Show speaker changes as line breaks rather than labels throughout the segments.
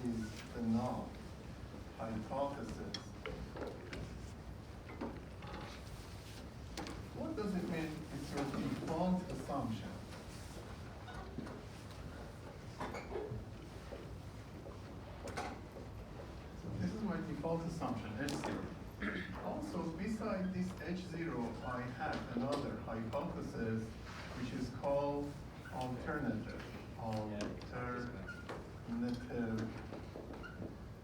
is the null hypothesis. What does it mean? It's your default assumption. So this is my default assumption, H0. Also, beside this H0, I have another hypothesis, which is called alternative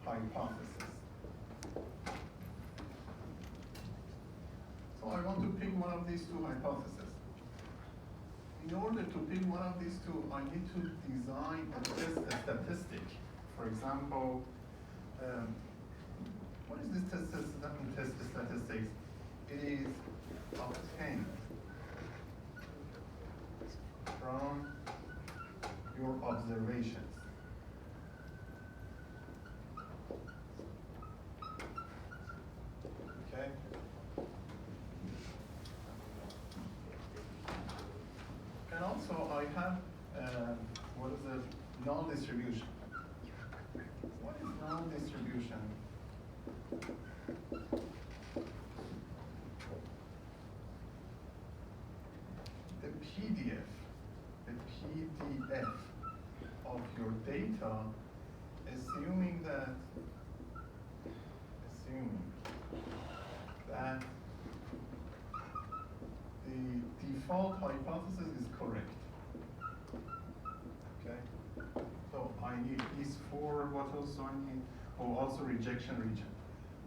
hypothesis. So I want to pick one of these two hypotheses. In order to pick one of these two, I need to design a statistic. For example, what is this test statistics? It is obtained from your observations. Okay? And also I have, what is it? Null distribution. What is null distribution? The PDF of your data, assuming that the default hypothesis is correct. Okay? So I need these four, what else do I need? Oh, also rejection region.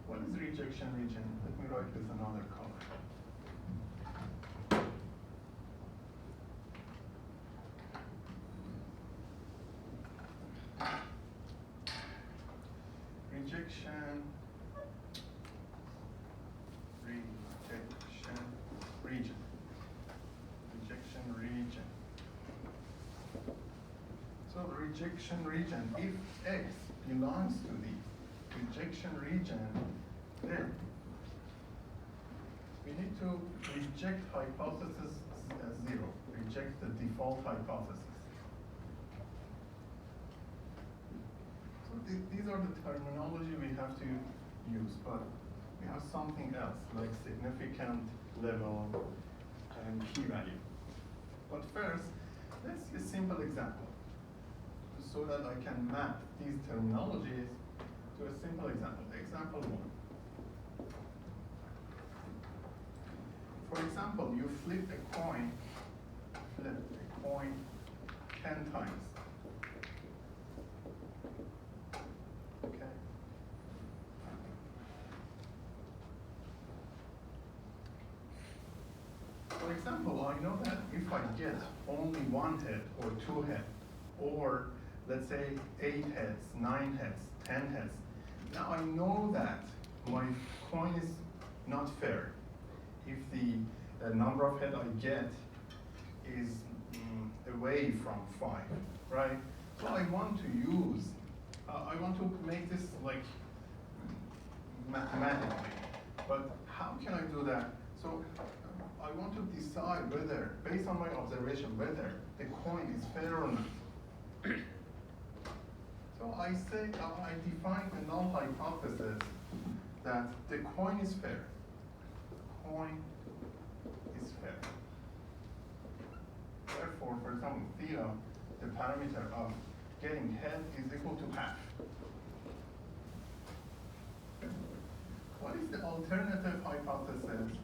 What is rejection region? Let me write with another color. Rejection region. So the rejection region, if X belongs to the rejection region, then we need to reject hypothesis 0, reject the default hypothesis. So these are the terminology we have to use, but we have something else like significant level and p-value. But first, let's see a simple example so that I can map these terminologies to a simple example. Example 1. For example, you flip a coin 10 times. Okay. For example, I know that if I get only one head or two heads, or let's say 8 heads, 9 heads, 10 heads, now I know that my coin is not fair. If the number of heads I get is away from 5, right? So I want to make this like mathematically, but how can I do that? So I want to decide whether, based on my observation, whether the coin is fair or not. So I define a null hypothesis that the coin is fair. Coin is fair. Therefore, for example, theta, the parameter of getting head is equal to half. What is the alternative hypothesis?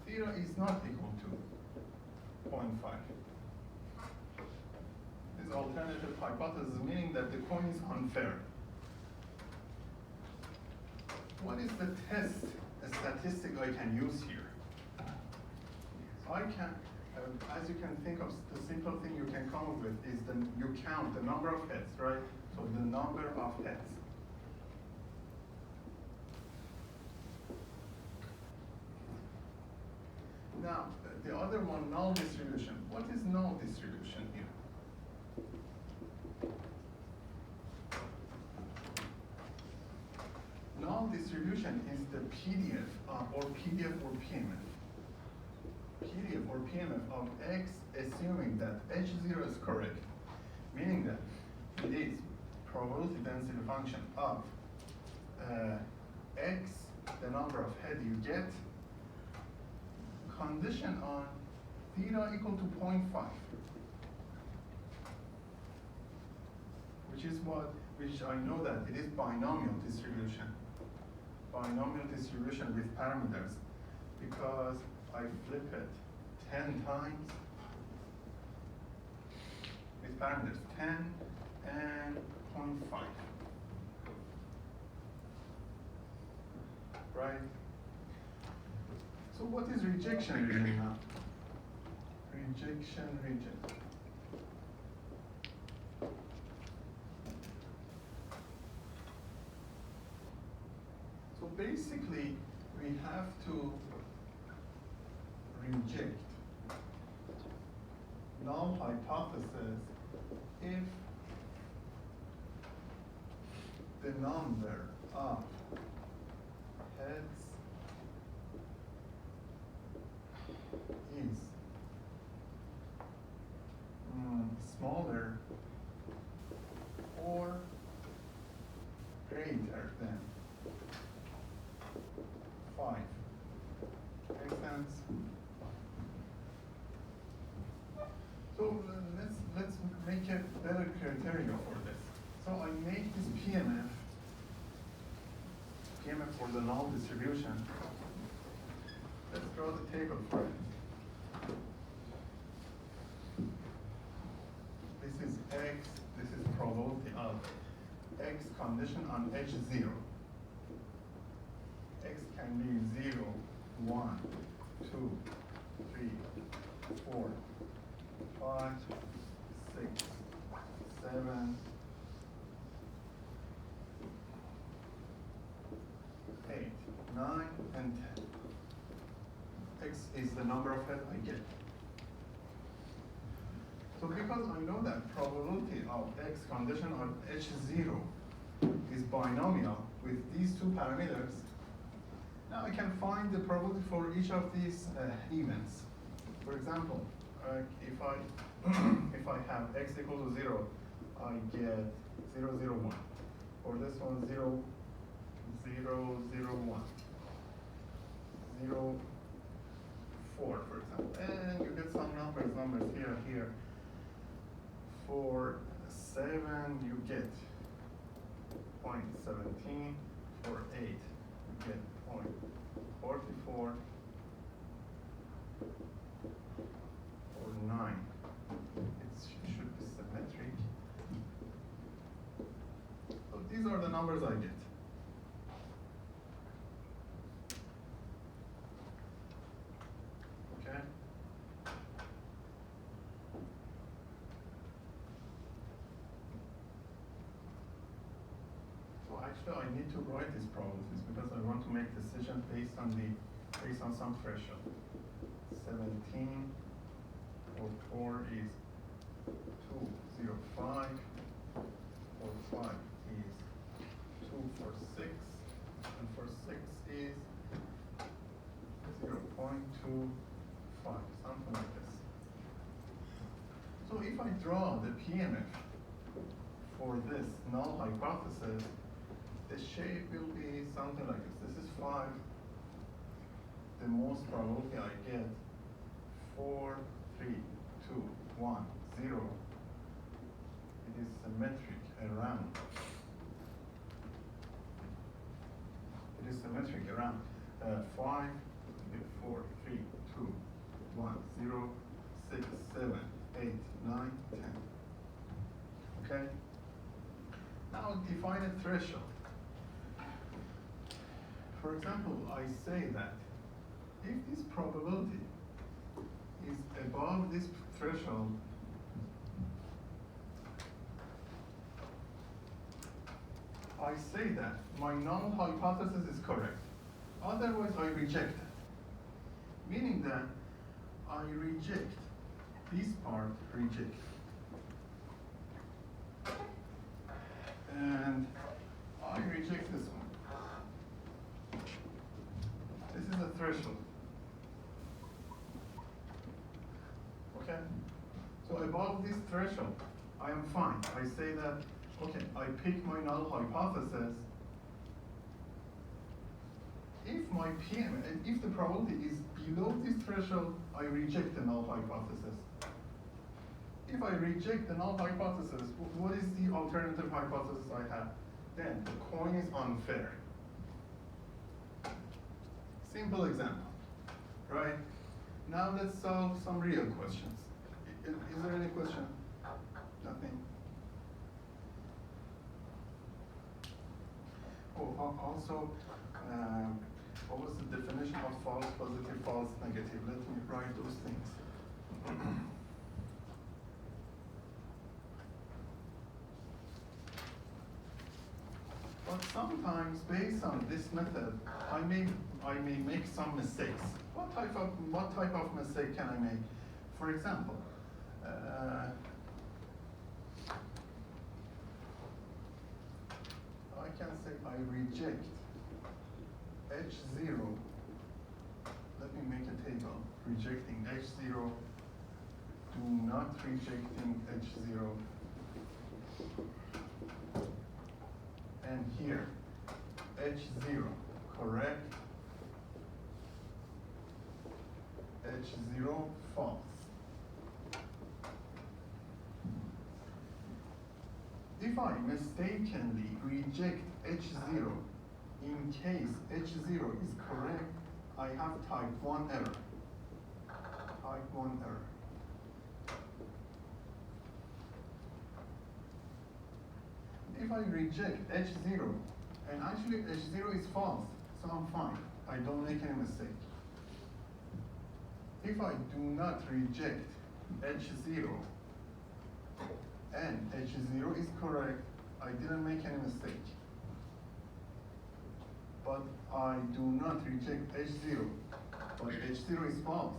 Theta is not equal to 0.5. This alternative hypothesis meaning that the coin is unfair. What is the test, a statistic I can use here? So I can, as you can think of, the simple thing you can come up with is you count the number of heads, right? So the number of heads. Now, the other one, null distribution. What is null distribution here? Null distribution is the PDF or PDF or PMF. PDF or PMF of X assuming that H0 is correct, meaning that it is probability density function of x, the number of head you get, condition on theta equal to 0.5, which I know that it is binomial distribution. Binomial distribution with parameters, because I flip it 10 times with parameters 10 and 0.5. Right? So what is rejection region now? Rejection region. So basically, we have to reject null hypothesis if the number of heads is smaller or greater than 5. Make sense? So let's make a better criteria for this. So I make this PMF for the null distribution. Let's draw the table for it. This is x, this is probability of x condition on H0. X can be 0, 1, 2, 3, 4, 5, 6, 7, 8, 9, and 10. X is the number of heads I get. So because I know that probability of x condition on H0 is binomial with these two parameters, now I can find the probability for each of these events. For example, if I if I have x equal to 0, I get 0, 0, 1. For this one, 0, 0, 0, 1. 0, 4, for example. And you get some numbers here. For 7, you get 0.17. For 8, you get 0.44. For 9, it should be symmetric. So these are the numbers I get. Okay? So actually I need to write these probabilities because I want to make decisions based on some threshold. 17 for 4 is 2.05. For 5 is 2 for 6, and for 6 is 0.25, something like this. So if I draw the PMF for this null hypothesis, the shape will be something like this. This is 5. The most probability I get 4, 3, 2, 1, 0. It is symmetric around. It is symmetric around 5, 4, 3, 2, 1, 0, 6, 7, 8, 9, 10. Okay? Now define a threshold. For example, I say that if this probability is above this threshold, I say that my null hypothesis is correct. Otherwise, I reject it. Meaning that I reject this part, reject. And I reject this one. This is a threshold. Okay? So above this threshold, I am fine. I say that Okay, I pick my null hypothesis. If my PM, and if the probability is below this threshold, I reject the null hypothesis. If I reject the null hypothesis, what is the alternative hypothesis I have? Then the coin is unfair. Simple example, right? Now let's solve some real questions. Is there any question? Nothing? Oh, also, what was the definition of false positive, false negative? Let me write those things. But sometimes, based on this method, I may make some mistakes. What type of mistake can I make? For example, I can say I reject H0. Let me make a table. Rejecting H0. Do not rejecting H0. And here, H0, correct. H0, false. If I mistakenly reject H0, in case H0 is correct, I have type 1 error. Type 1 error. If I reject H0, and actually H0 is false, so I'm fine. I don't make any mistake. If I do not reject H0, and H0 is correct, I didn't make any mistake. But I do not reject H0, but H0 is false.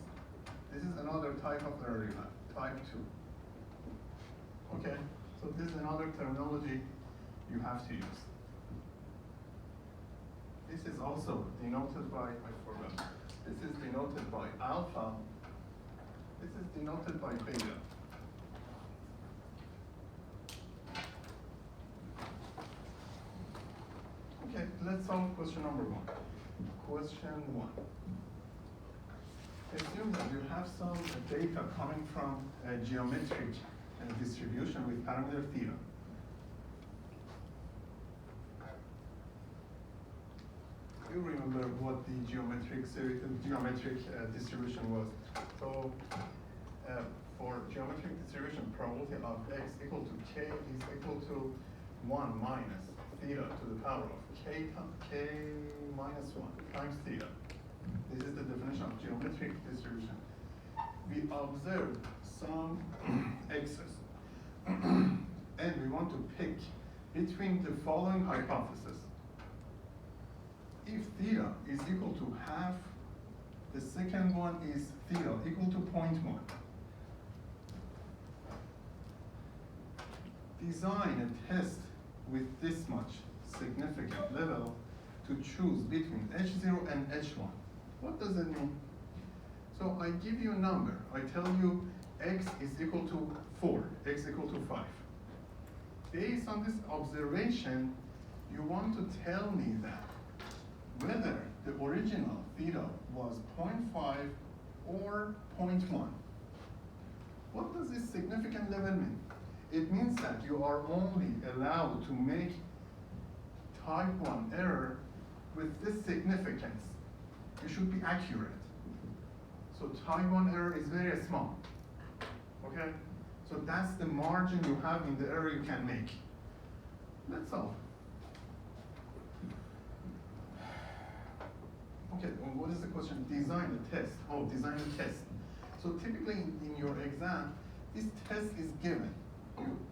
This is another type of error you have, type 2. Okay, so this is another terminology you have to use. This is also denoted by, I forgot, this is denoted by alpha, this is denoted by beta. Okay, let's solve question number 1. Question 1. Assume that you have some data coming from a geometric distribution with parameter theta. You remember what the geometric distribution was. So for geometric distribution, probability of x equal to k is equal to 1 minus theta to the power of k minus 1 times theta. This is the definition of geometric distribution. We observe some x's, and we want to pick between the following hypotheses. If theta is equal to half, the second one is theta equal to 0.1. Design a test with this much significant level to choose between H0 and H1. What does it mean? So I give you a number. I tell you x is equal to 4, x equal to 5. Based on this observation, you want to tell me that whether the original theta was 0.5 or 0.1. What does this significant level mean? It means that you are only allowed to make type 1 error with this significance. You should be accurate. So type 1 error is very small. Okay? So that's the margin you have in the error you can make. Let's solve. Okay, well, what is the question? Design the test. Oh, design the test. So typically in your exam, this test is given.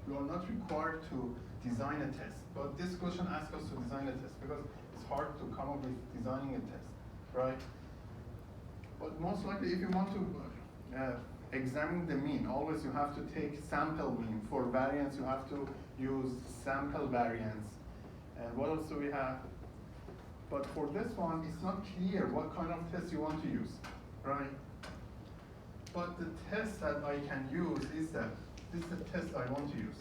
You are not required to design a test. But this question asks us to design a test because it's hard to come up with designing a test, right? But most likely if you want to examine the mean, always you have to take sample mean. For variance, you have to use sample variance. And what else do we have? But for this one, it's not clear what kind of test you want to use, right? But the test that I can use is that, this is the test I want to use.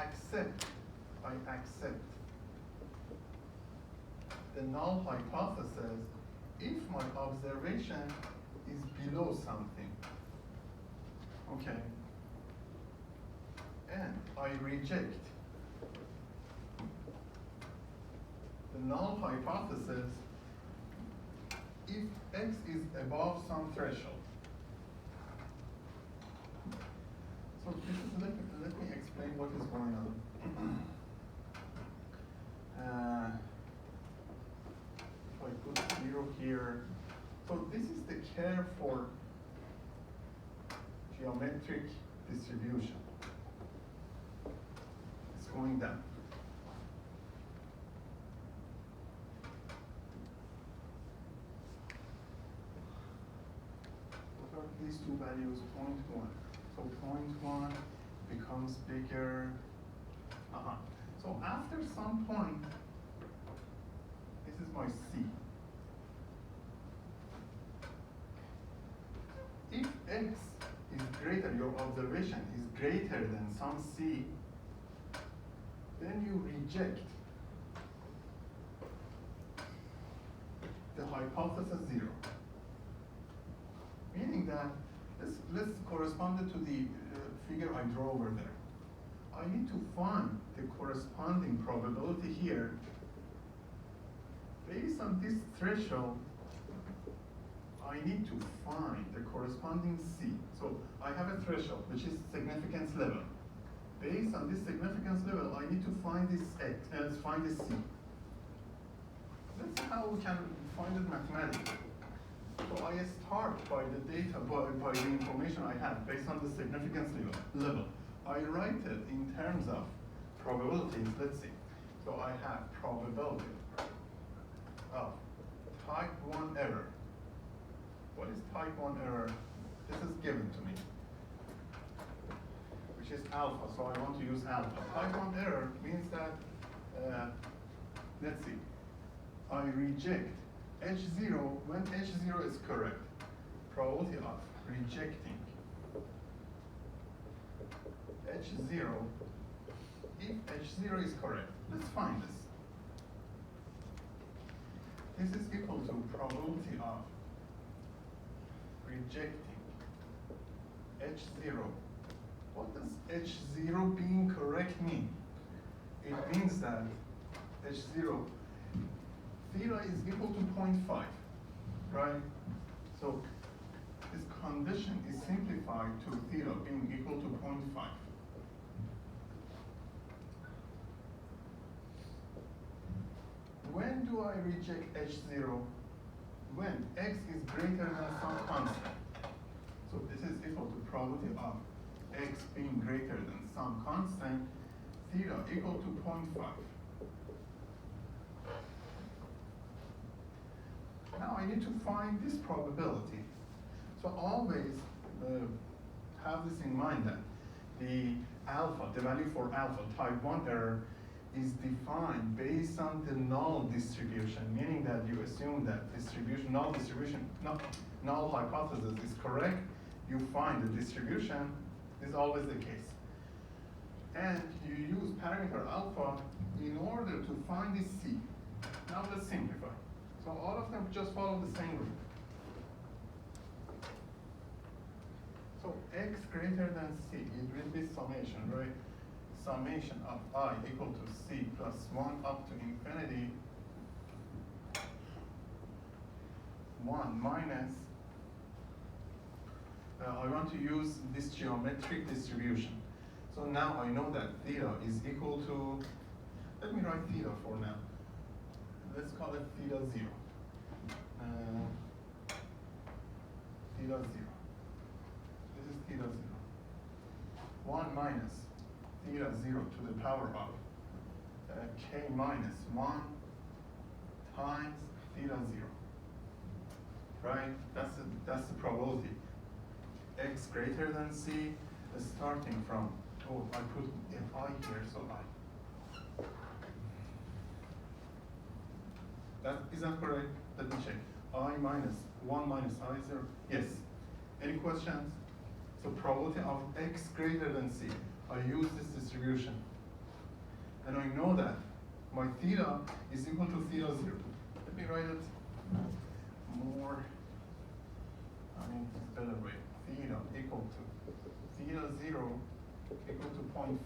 accept the null hypothesis if my observation is below something. Okay. And I reject the null hypothesis if x is above some threshold. So this is, let me explain what is going on. If I put 0 here, so this is the curve for geometric distribution. It's going down. What are these two values? 0.1. So 0.1 becomes bigger. So after some point, this is my C. If x is greater, your observation is greater than some C, then you reject the hypothesis 0. Meaning that, let's correspond it to the figure I draw over there. I need to find the corresponding probability here based on this threshold. I need to find the corresponding C. So I have a threshold, which is significance level. Based on this significance level, I need to find this X, find this C. That's how we can find it mathematically. So I start by the data, by the information I have based on the significance level. I write it in terms of probabilities. Let's see. So I have probability of type 1 error. What is type 1 error? This is given to me, which is alpha, so I want to use alpha. Type 1 error means that, let's see, I reject H0 when H0 is correct. Probability of rejecting H0 if H0 is correct. Let's find this. This is equal to probability of rejecting H0. What does H0 being correct mean? It means that H0, theta is equal to 0.5, right? So this condition is simplified to theta being equal to 0.5. When do I reject H0? When x is greater than some constant. So this is equal to probability of x being greater than some constant, theta equal to 0.5. Now I need to find this probability. So always have this in mind that the alpha, the value for alpha, type 1 error, is defined based on the null distribution, meaning that you assume that null hypothesis is correct, you find the distribution is always the case. And you use parameter alpha in order to find this C. Now let's simplify. So all of them just follow the same rule. So x greater than C, it will be summation, right? Summation of I equal to C plus 1 up to infinity, 1 minus, I want to use this geometric distribution. So now I know that theta is equal to, let me write theta for now. Let's call it theta 0. Theta 0. This is theta 0. 1 minus theta 0 to the power of k minus 1 times theta 0. Right? That's the probability. X greater than C, starting from, oh, I put I here, so I. Is that correct? Let me check. I minus 1 minus I 0. Yes. Any questions? So probability of x greater than C. I use this distribution. And I know that my theta is equal to theta 0. Let me write it more, it's better way. Theta equal to theta 0 equal to 0.5.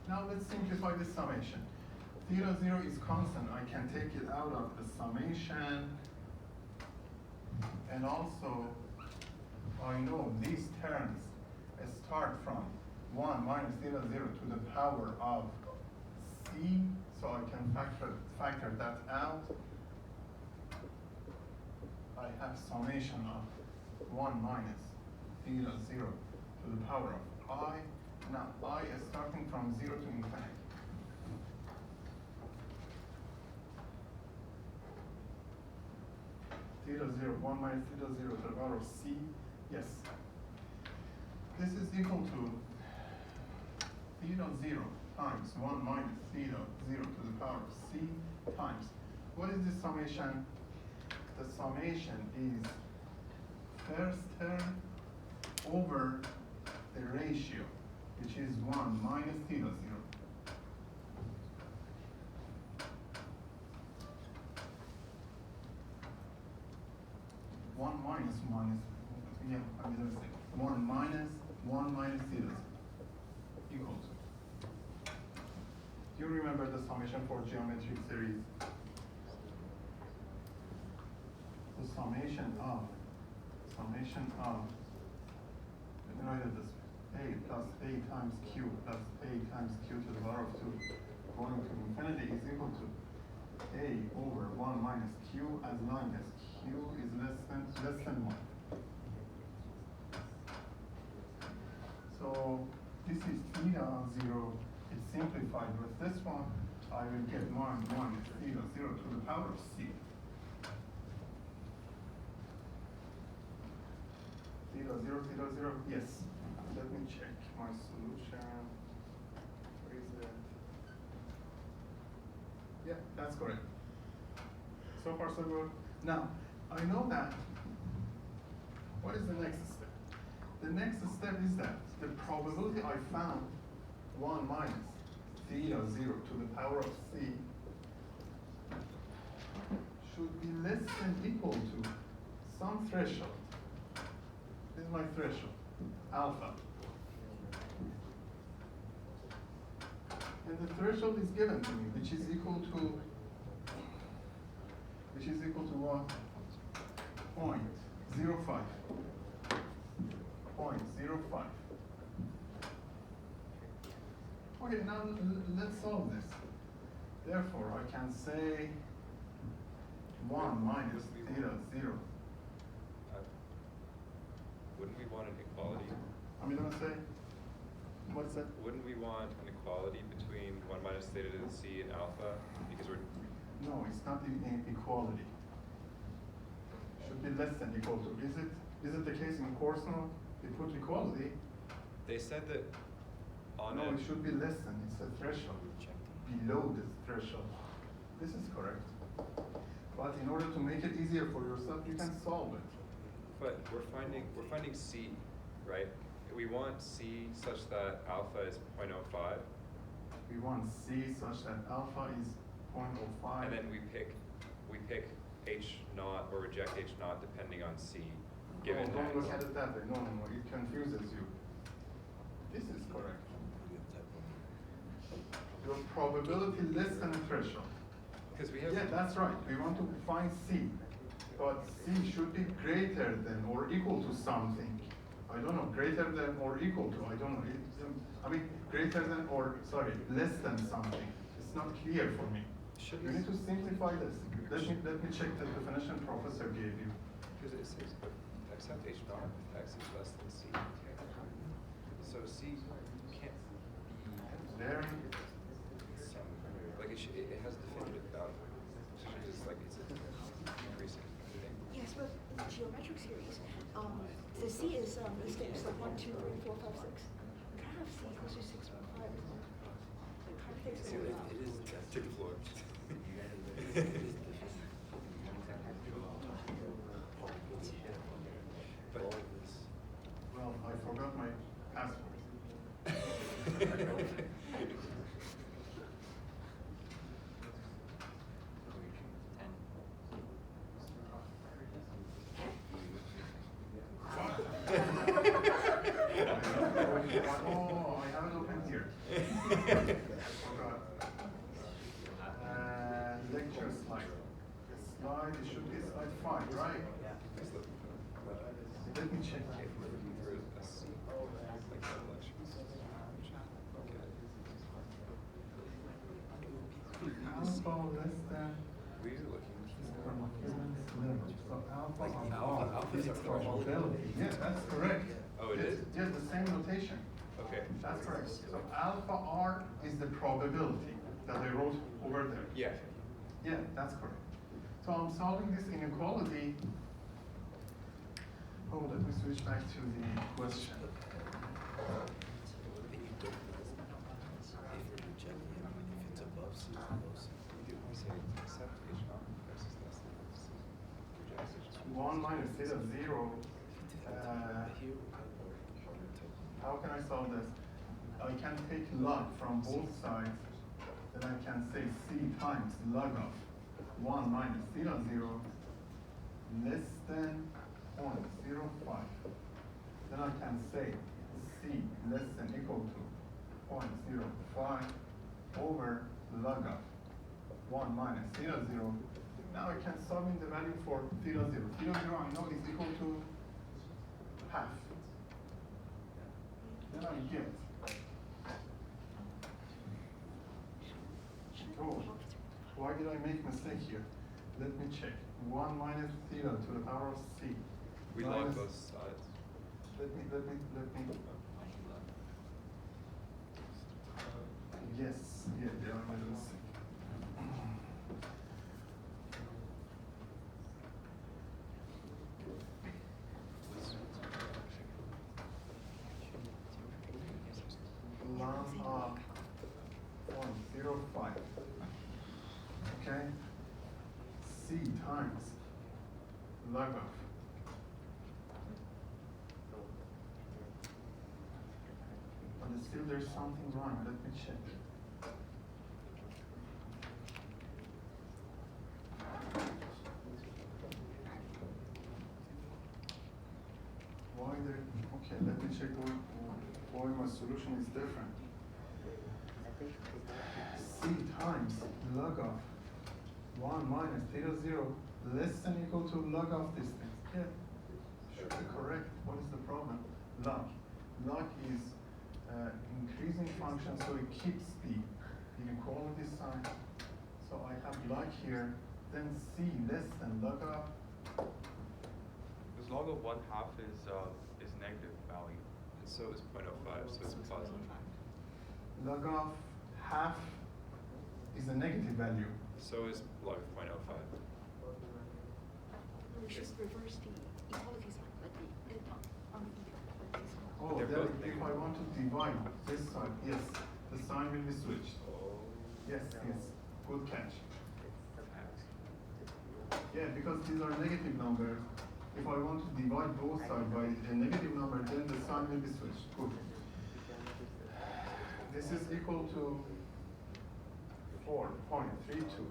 Now let's simplify this summation. Theta 0 is constant. I can take it out of the summation. And also, I know these terms start from 1 minus theta 0 to the power of c, so I can factor that out. I have summation of 1 minus theta 0 to the power of I. Now, I is starting from 0 to infinity. Theta 0, 1 minus theta 0 to the power of c. Yes. This is equal to theta 0 times 1 minus theta 0 to the power of c times. What is the summation? The summation is first term over the ratio, which is 1 minus theta 0. One minus theta 0 equal to. Do you remember the summation for geometric series? The summation of, let me write it this way, a plus a times q plus a times q to the power of 2 going to infinity is equal to a over 1 minus q as long as q is less than 1. So this is theta 0. It's simplified with this one. I will get 1 minus theta 0 to the power of c. Theta 0, yes. Let me check my solution. Where is it? Yeah, that's correct. So far, so good. Now, I know that. What is the next step? The next step is that the probability I found 1 minus theta 0 to the power of c should be less than equal to some threshold. This is my threshold, alpha. And the threshold is given to me, which is equal to what? 0.05. 0.05. Okay, now let's solve this. Therefore, I can say 1 minus theta 0.
Wouldn't we want an equality?
I'm going to say, what's that?
Wouldn't we want an equality between 1 minus theta to the c and alpha? Because we're...
No, it's not an equality. Should be less than equal to. Is it the case in course now? They put equality.
They said that on
No, it should be less than. It's a threshold. Below this threshold. This is correct. But in order to make it easier for yourself, you can solve it.
But we're finding c, right? We want c such that alpha is 0.05.
We want c such that alpha is 0.05.
And then we pick h naught or reject h naught depending on c. Given
don't
x.
look at it that way. No, it confuses you. This is correct. Your probability less than a threshold.
Because we have...
Yeah, that's right. We want to find c. But c should be greater than or equal to something. I don't know, greater than or equal to, I don't know. Greater than or, less than something. It's not clear for me. You need to simplify this. Let me check the definition professor gave you.
Because it says accept h naught if x is less than c. So c can't be
Very.
some, like it has definitive value. So it's like it's increasing thing.
Yes, but the geometric series, the c is the steps like 1, 2, 3, 4, 5, 6. Can I have c equals to 6, 1, 5? How do you think
See,
so?
it is to the floor. But
Well, I forgot my password. side, it should be side 5, right?
Just looking for that.
Let me check.
Okay, if we're looking for a C, like that election. Okay.
Alpha less than
We're looking
so alpha
Like
of
alpha,
R
alpha
is
is
probability. Yeah, that's correct.
Oh, it
Yes,
is?
yes, the same notation.
Okay.
That's correct. So alpha R is the probability that I wrote over there.
Yeah.
Yeah, that's correct. So I'm solving this inequality. Oh, let me switch back to the question.
We say accept H naught of x is less than C. Reject H naught.
1 minus theta 0. How can I solve this? I can take log from both sides. Then I can say C times log of 1 minus theta 0 less than 0.05. Then I can say C less than equal to 0.05 over log of 1 minus theta 0. Now I can sum in the value for theta 0. Theta 0 I know is equal to half. Then I get, oh, why did I make mistake here? Let me check. 1 minus theta to the power of C.
We
minus-
log both sides.
Let me. Yes, yeah, there are a mistake. Ln of 0.05. Okay? C times log of. But still there's something wrong. Let me check. Why there? Okay, let me check why my solution is different. C times log of 1 minus theta 0 less than equal to log of this thing. Yeah, should be correct. What is the problem? Log. Log is increasing function, so it keeps the inequality sign. So I have log here, then C less than log of.
Because log of 1/2 is negative value.
And so is 0.05, so it's positive.
Log of half is a negative value.
So is log of 0.05.
We should reverse the equality sign, like the equality sign.
Oh,
They're
then
both
if
negative.
I want to divide this side, yes, the sign will be switched. Yes, yes, good catch. Yeah, because these are negative numbers. If I want to divide both sides by a negative number, then the sign will be switched. Good. This is equal to 4.32.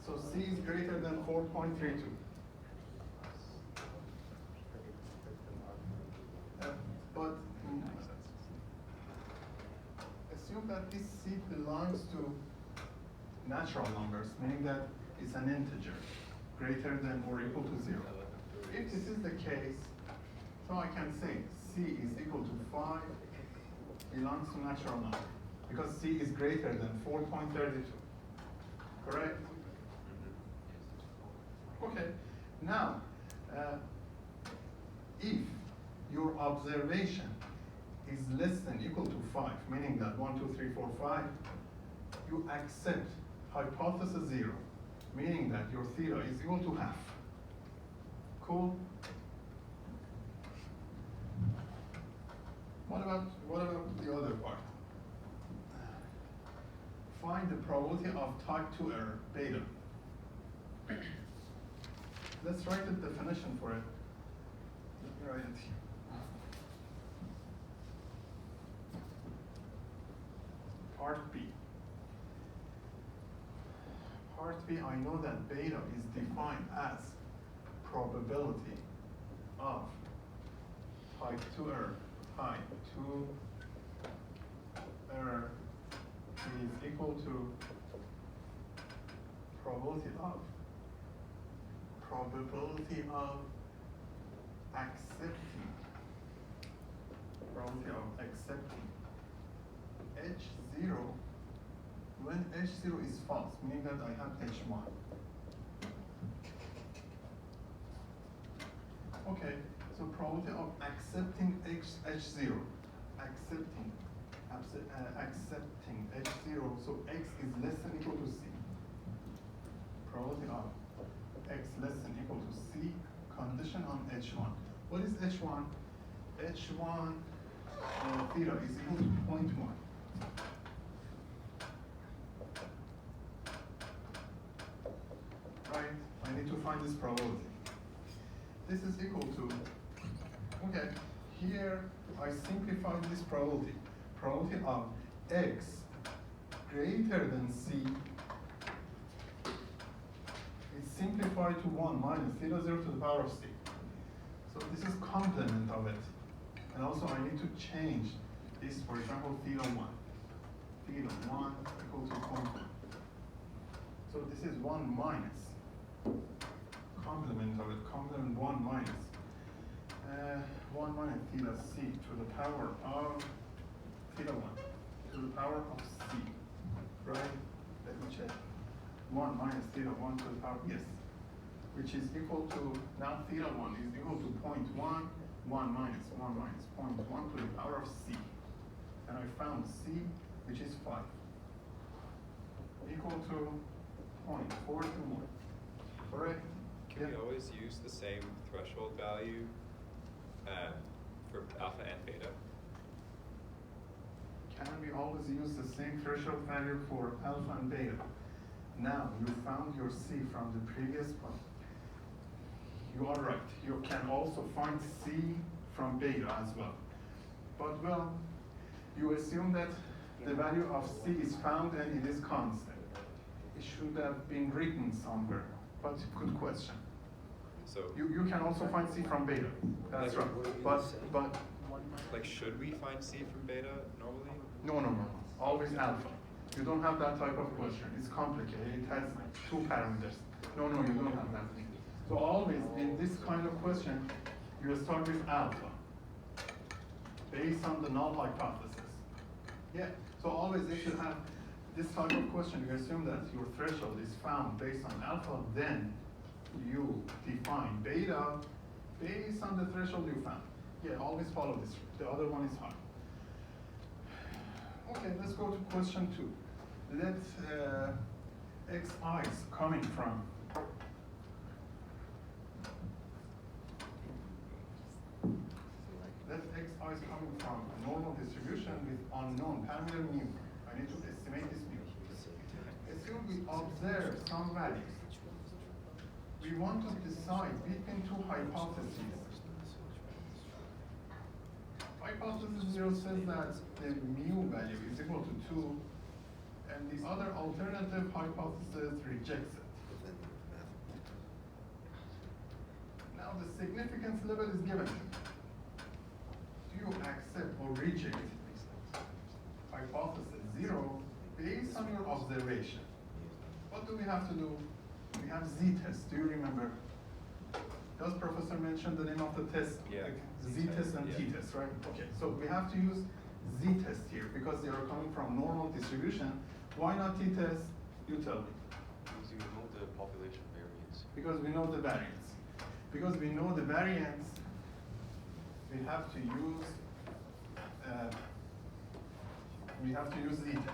So C is greater than 4.32. But assume that this C belongs to natural numbers, meaning that it's an integer, greater than or equal to 0. If this is the case, so I can say C is equal to 5 belongs to natural number, because C is greater than 4.32. Correct? Okay. Now, if your observation is less than equal to 5, meaning that 1, 2, 3, 4, 5, you accept hypothesis 0, meaning that your theta is equal to half. Cool? What about the other part? Find the probability of type 2 error, beta. Let's write the definition for it. Let me write it here. Part B. Part B, I know that beta is defined as probability of type 2 error. Type 2 error is equal to probability of probability of accepting, H0 when H0 is false, meaning that I have H1. Okay, so probability of accepting H0, accepting H0, so X is less than equal to C. Probability of X less than equal to C, condition on H1. What is H1? H1 theta is equal to 0.1. Right, I need to find this probability. This is equal to, okay, here I simplified this probability. Probability of X greater than C is simplified to 1 minus theta 0 to the power of C. So this is complement of it. And also I need to change this, for example, theta 1. Theta 1 equal to 0.1. So this is 1 minus complement of it, complement 1 minus 1 minus theta C to the power of theta 1 to the power of C, right? Let me check. 1 minus theta 1 to the power, yes, which is equal to, now theta 1 is equal to 0.1, 1 minus 0.1 to the power of C. And I found C, which is 5, equal to 0.421, correct?
Can we always use the same threshold value for alpha and beta?
Can we always use the same threshold value for alpha and beta? Now, you found your C from the previous one. You are right. You can also find C from beta as well. But, well, you assume that the value of C is found and it is constant. It should have been written somewhere, but good question.
So
You can also find C from beta. That's right. But
like, should we find C from beta normally?
no. Always alpha. You don't have that type of question. It's complicated. It has 2 parameters. No, you don't have that thing. So always in this kind of question, you start with alpha based on the null hypothesis. Yeah. So always if you have this type of question, you assume that your threshold is found based on alpha, then you define beta based on the threshold you found. Yeah, always follow this. The other one is hard. Okay, let's go to question 2. Let xi's coming from a normal distribution with unknown parameter mu. I need to estimate this mu. Assume we observe some values. We want to decide between 2 hypotheses. Hypothesis 0 says that the mu value is equal to 2, and the other alternative hypothesis rejects it. Now the significance level is given. Do you accept or reject hypothesis 0 based on your observation? What do we have to do? We have z-test. Do you remember? Does professor mention the name of the test?
Yeah.
Z-test and
Yeah.
t-test, right? Okay, so we have to use z-test here because they are coming from normal distribution. Why not t-test? You tell me.
Because you know the population variance.
Because we know the variance. Because we know the variance, we have to use z-test.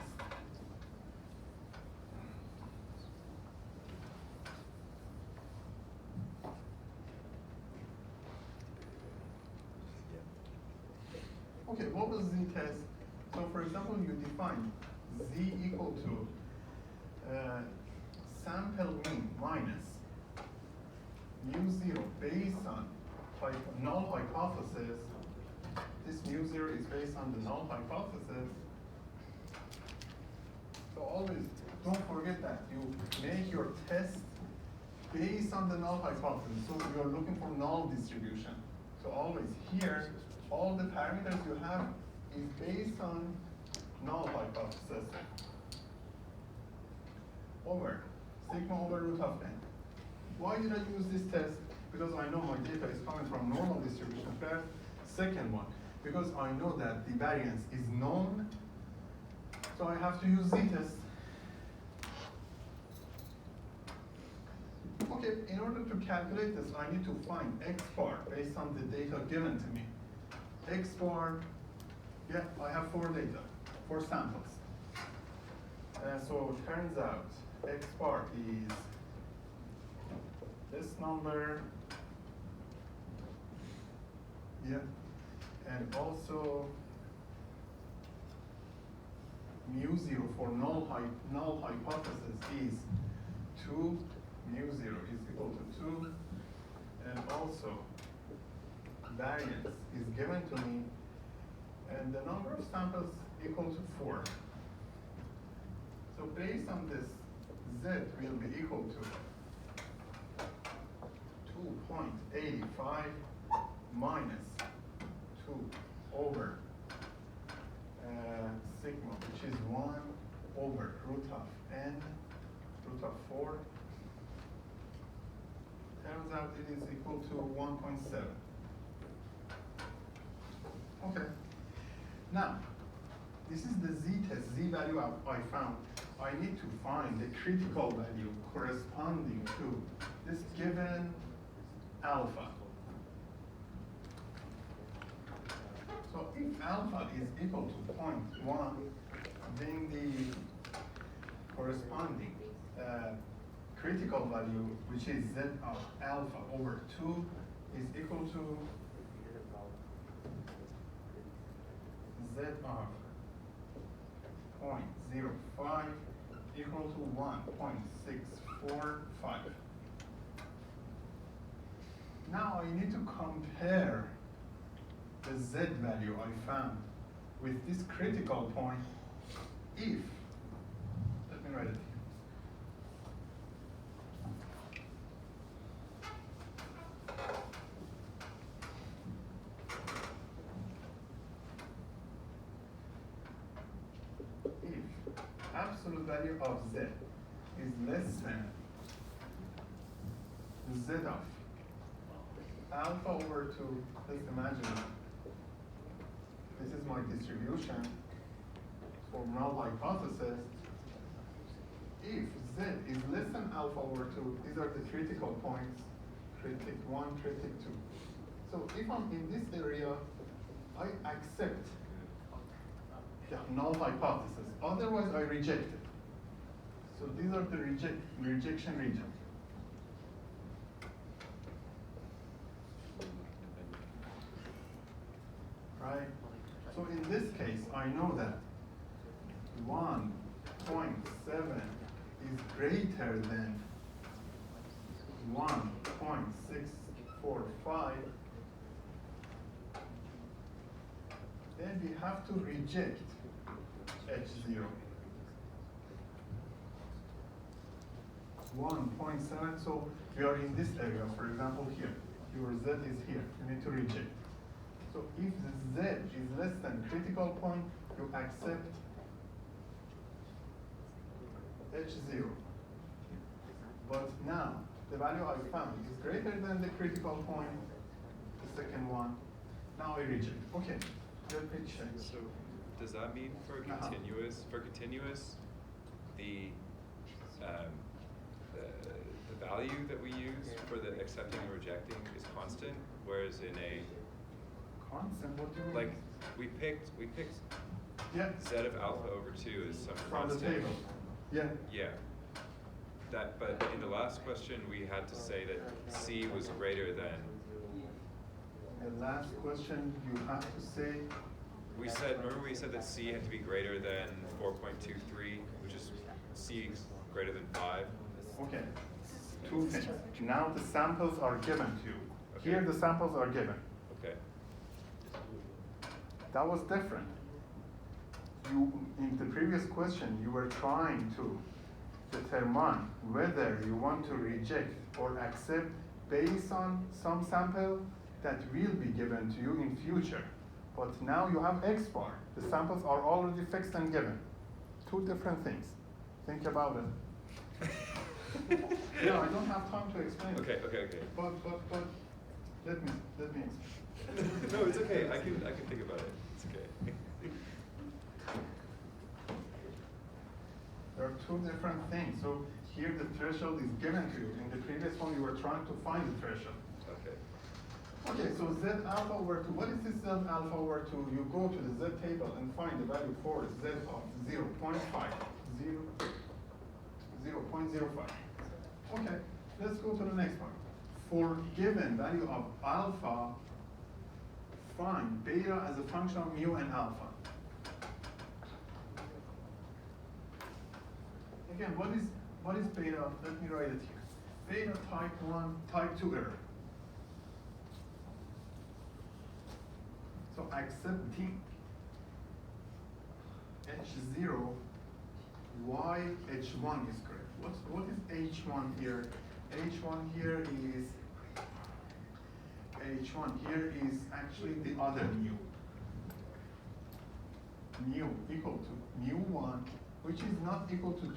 Okay, what was z-test? So for example, you define z equal to sample mean minus mu0 based on null hypothesis. This mu0 is based on the null hypothesis. So always don't forget that you make your test based on the null hypothesis. So you are looking for null distribution. So always here, all the parameters you have is based on null hypothesis over sigma over root of n. Why did I use this test? Because I know my data is coming from normal distribution first. Second one, because I know that the variance is known, so I have to use z-test. Okay, in order to calculate this, I need to find x bar based on the data given to me. X bar, yeah, I have 4 data, 4 samples. So it turns out x bar is this number, yeah, and also mu 0 for null hypothesis is 2, mu 0 is equal to 2, and also variance is given to me, and the number of samples equal to 4. So based on this, z will be equal to 2.85 minus 2 over sigma, which is 1 over root of n, root of 4. Turns out it is equal to 1.7. Okay. Now, this is the z-test, z-value I found. I need to find the critical value corresponding to this given alpha. So if alpha is equal to 0.1, then the corresponding critical value, which is z of alpha over 2, is equal to z of 0.05 equal to 1.645. Now I need to compare the z value I found with this critical point if, let me write it. If absolute value of z is less than z of alpha over 2, let's imagine this is my distribution for null hypothesis. If z is less than alpha over 2, these are the critical points, critic 1, critic 2. So if I'm in this area, I accept the null hypothesis. Otherwise, I reject it. So these are the rejection region. Right? So in this case, I know that 1.7 is greater than 1.645. Then we have to reject H0. 1.7, so we are in this area, for example here. Your Z is here, you need to reject. So if the Z is less than critical point, you accept H0. But now, the value I found is greater than the critical point, the second one. Now I reject. Okay, let me check.
So does that mean for continuous, the value that we use for the accepting and rejecting is constant, whereas in a
constant, what do you mean?
like we picked
yeah.
z of alpha over 2 is some
From
constant.
the table. Yeah.
Yeah. But in the last question we had to say that c was greater than.
The last question you have to say.
Remember we said that c had to be greater than 4.23, which is c greater than 5.
Okay. Two things. Now the samples are given to you.
Okay.
Here the samples are given.
Okay.
That was different. You, in the previous question, you were trying to determine whether you want to reject or accept based on some sample that will be given to you in future. But now you have X bar. The samples are already fixed and given. Two different things. Think about it. Yeah, I don't have time to explain it.
Okay.
But, let me explain.
No, it's okay. I can think about it. It's okay.
There are two different things. So here the threshold is given to you. In the previous one, you were trying to find the threshold.
Okay.
Okay, so Z alpha over 2. What is this Z alpha over 2? You go to the Z table and find the value for Z of 0 0.5. 0.05. Okay, let's go to the next one. For given value of alpha, find beta as a function of mu and alpha. Again, what is beta? Let me write it here. Beta type 1, type 2 error. So accepting H0, Y H1 is correct. What is H1 here? H1 here is actually the other mu. Mu equal to mu1, which is not equal to 2.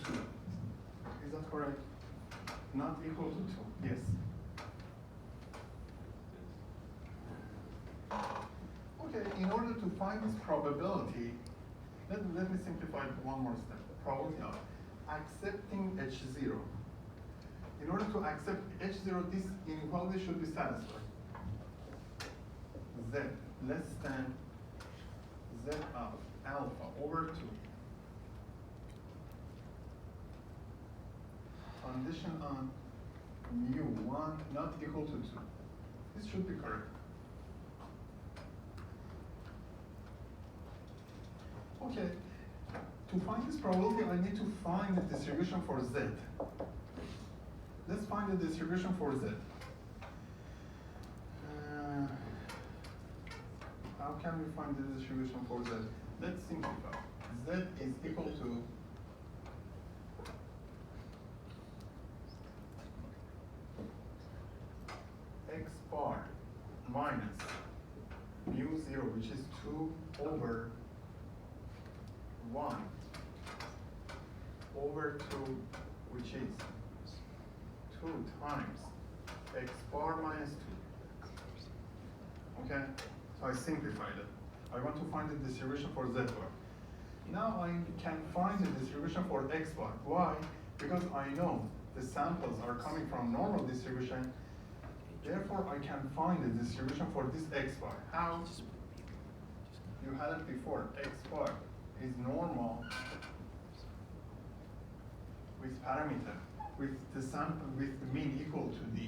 Is that correct? Not equal to 2, yes. Okay, in order to find this probability, let me simplify it one more step. The probability of accepting H0. In order to accept H0, this inequality should be satisfied. Z less than Z of alpha over 2. Condition on mu1 not equal to 2. This should be correct. Okay, to find this probability, I need to find the distribution for Z. Let's find the distribution for Z. How can we find the distribution for Z? Let's simplify. Z is equal to x bar minus mu0, which is 2 over 1 over 2, which is 2 times x bar minus 2. Okay? So I simplified it. I want to find the distribution for Z bar. Now I can find the distribution for x bar. Why? Because I know the samples are coming from normal distribution. Therefore, I can find the distribution for this x bar. How? You had it before. X bar is normal with parameter, with the sample, with the mean equal to the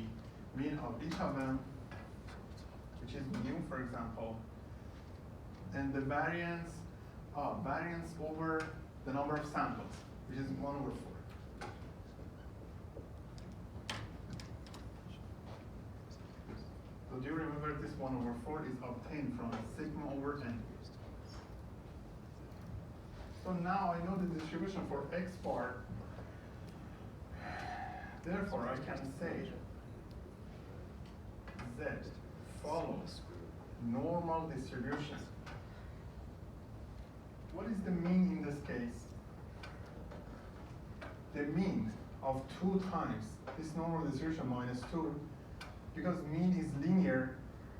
mean of each of them, which is mu, for example, and the variance over the number of samples, which is 1 over 4. So do you remember this 1 over 4 is obtained from sigma over n. So now I know the distribution for x bar. Therefore, I can say Z follows normal distribution. What is the mean in this case? The mean of 2 times this normal distribution minus 2, because mean is linear,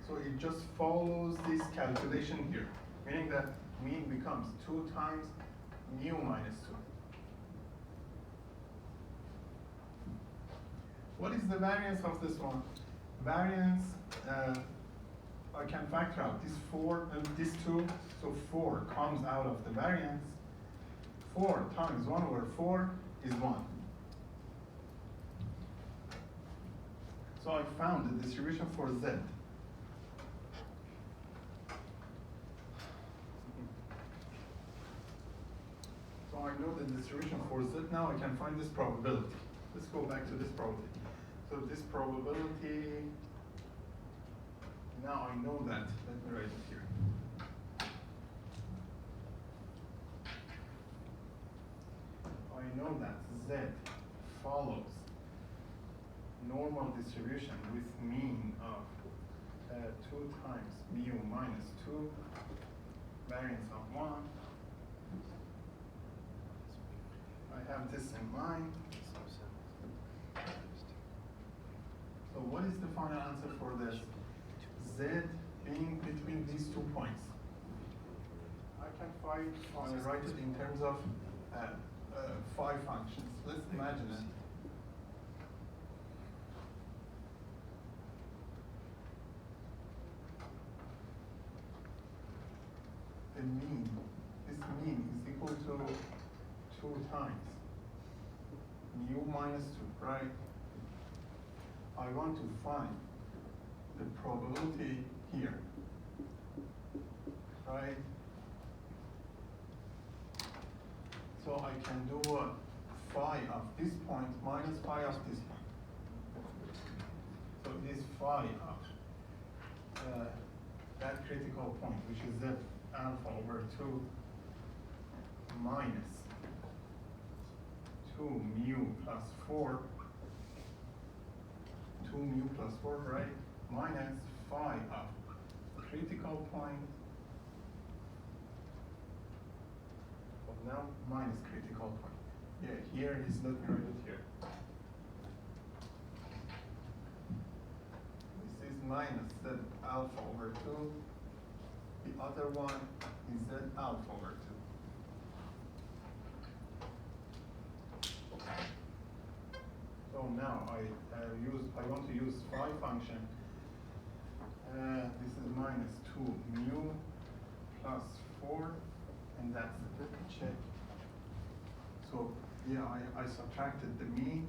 so it just follows this calculation here, meaning that mean becomes 2 times mu minus 2. What is the variance of this one? Variance, I can factor out this 4 and this 2, so 4 comes out of the variance. 4 times 1 over 4 is 1. So I found the distribution for Z. So I know the distribution for Z. Now I can find this probability. Let's go back to this probability. So this probability, now I know that. Let me write it here. I know that Z follows normal distribution with mean of 2 times mu minus 2, variance of 1. I have this in mind. So what is the final answer for this? Z being between these 2 points. I can write it in terms of 5 functions. Let's imagine it. The mean, this mean is equal to 2 times mu minus 2, right? I want to find the probability here, right? So I can do phi of this point minus phi of this point. So this phi of that critical point, which is z alpha over 2 minus 2 mu plus 4, 2 mu plus 4, right? Minus phi of critical point. Well, now minus critical point. Yeah, here is not written here. This is minus z alpha over 2. The other one is z alpha over 2. So now I want to use phi function. This is minus 2 mu plus 4, and that's it. Check. So yeah, I subtracted the mean